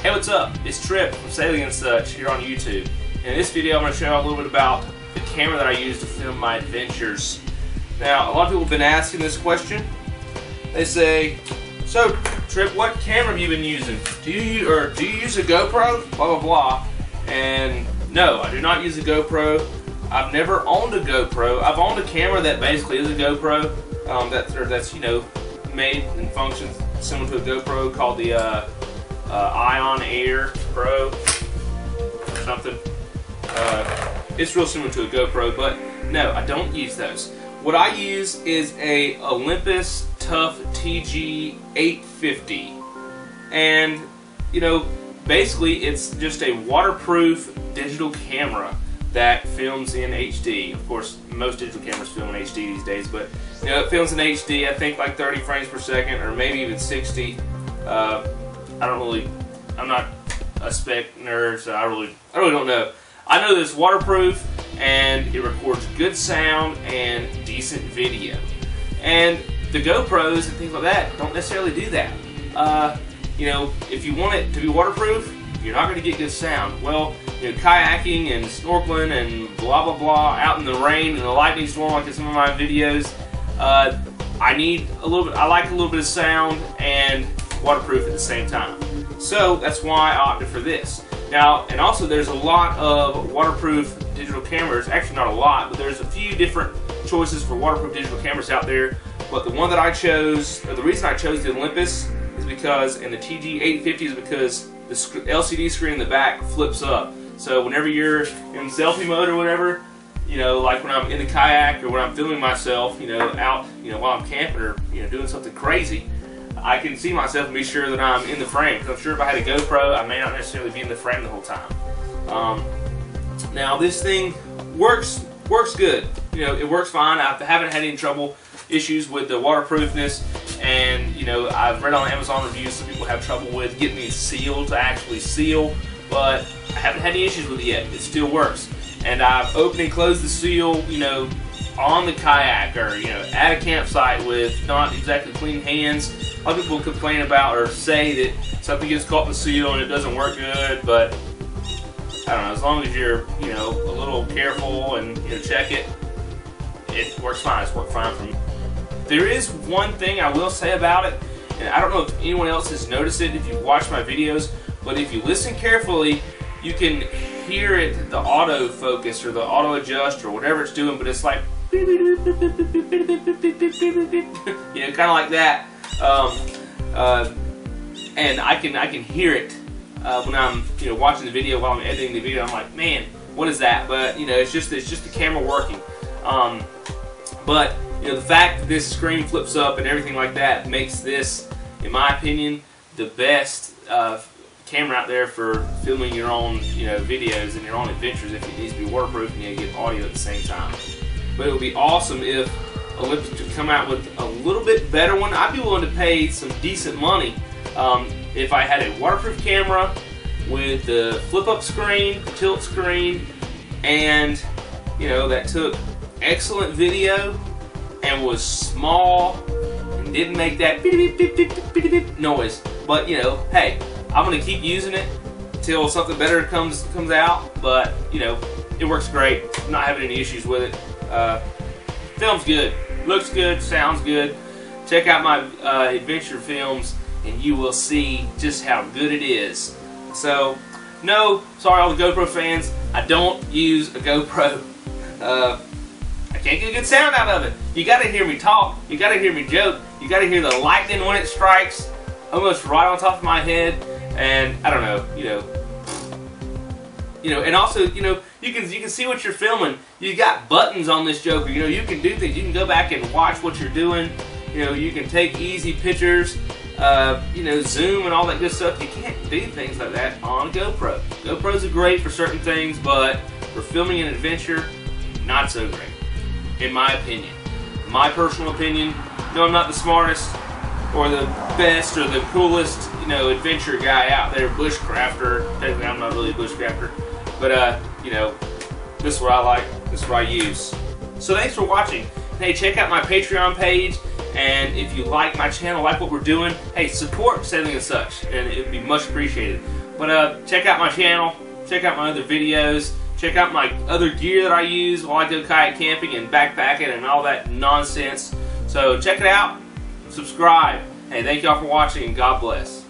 Hey, what's up? It's Trip from Sailing and Such here on YouTube. In this video, I'm going to show you a little bit about the camera that I use to film my adventures. Now, a lot of people have been asking this question. They say, so Trip, what camera have you been using? Do you use a GoPro? Blah, blah, blah. And no, I do not use a GoPro. I've never owned a GoPro. I've owned a camera that basically is a GoPro, that's made and functions similar to a GoPro, called the Ion Air Pro or something. It's real similar to a GoPro, but no, I don't use those. What I use is a Olympus Tough TG 850, and basically it's just a waterproof digital camera that films in HD. Of course, most digital cameras film in HD these days, but it films in HD. I think like 30 frames per second, or maybe even 60. I'm not a spec nerd, so I really don't know. I know that it's waterproof and it records good sound and decent video. And the GoPros and things like that don't necessarily do that. If you want it to be waterproof, you're not going to get good sound. Well, kayaking and snorkeling and blah blah blah out in the rain and the lightning storm, like in some of my videos, I like a little bit of sound and waterproof at the same time. So that's why I opted for this. Now, and also there's a lot of waterproof digital cameras. Actually, not a lot, but there's a few different choices for waterproof digital cameras out there. But the one that I chose, or the reason I chose the Olympus, is because, and the TG 850 is because the LCD screen in the back flips up. So whenever you're in selfie mode or whatever, like when I'm in the kayak or when I'm filming myself, out, while I'm camping or doing something crazy, I can see myself and be sure that I'm in the frame. Because I'm sure if I had a GoPro, I may not necessarily be in the frame the whole time. Now this thing works good. It works fine. I haven't had any issues with the waterproofness, and I've read on Amazon reviews some people have trouble with getting these sealed to actually seal, but I haven't had any issues with it yet. It still works, and I've opened and closed the seal, on the kayak or at a campsite with not exactly clean hands. A lot of people complain about or say that something gets caught in the seal and it doesn't work good, but I don't know. As long as you're a little careful and check it, it works fine. It's worked fine for me. There is one thing I will say about it, and I don't know if anyone else has noticed it if you've watched my videos, but if you listen carefully, you can hear it, the auto focus or the auto adjust or whatever it's doing, but it's like kind of like that. And I can hear it when I'm watching the video while I'm editing the video. I'm like, man, what is that? But it's just the camera working. But the fact that this screen flips up and everything like that makes this, in my opinion, the best camera out there for filming your own videos and your own adventures if it needs to be waterproof and you get audio at the same time. But it would be awesome if Olympus could come out with a little bit better one. I'd be willing to pay some decent money if I had a waterproof camera with the flip-up screen, the tilt screen, and that took excellent video and was small and didn't make that beep, beep, beep, beep, beep, beep noise. But hey, I'm gonna keep using it until something better comes out. But it works great. I'm not having any issues with it. Film's good, looks good, sounds good. Check out my adventure films and you will see just how good it is. So, no, sorry all the GoPro fans, I don't use a GoPro. I can't get good sound out of it. You gotta hear me talk, you gotta hear me joke, you gotta hear the lightning when it strikes almost right on top of my head, and I don't know, and also, you can see what you're filming. You got buttons on this joker. You can do things. You can go back and watch what you're doing. You can take easy pictures. Zoom and all that good stuff. You can't do things like that on a GoPro. GoPros are great for certain things, but for filming an adventure, not so great, in my opinion. My personal opinion. No, I'm not the smartest or the best or the coolest, adventure guy out there, bushcrafter. Technically, I'm not really a bushcrafter. But, this is what I like, this is what I use. So thanks for watching. Hey, check out my Patreon page. And if you like my channel, like what we're doing, hey, support Sailing and Such, and it would be much appreciated. But check out my channel, check out my other videos, check out my other gear that I use while I go kayak camping and backpacking and all that nonsense. So check it out, subscribe. Hey, thank y'all for watching, and God bless.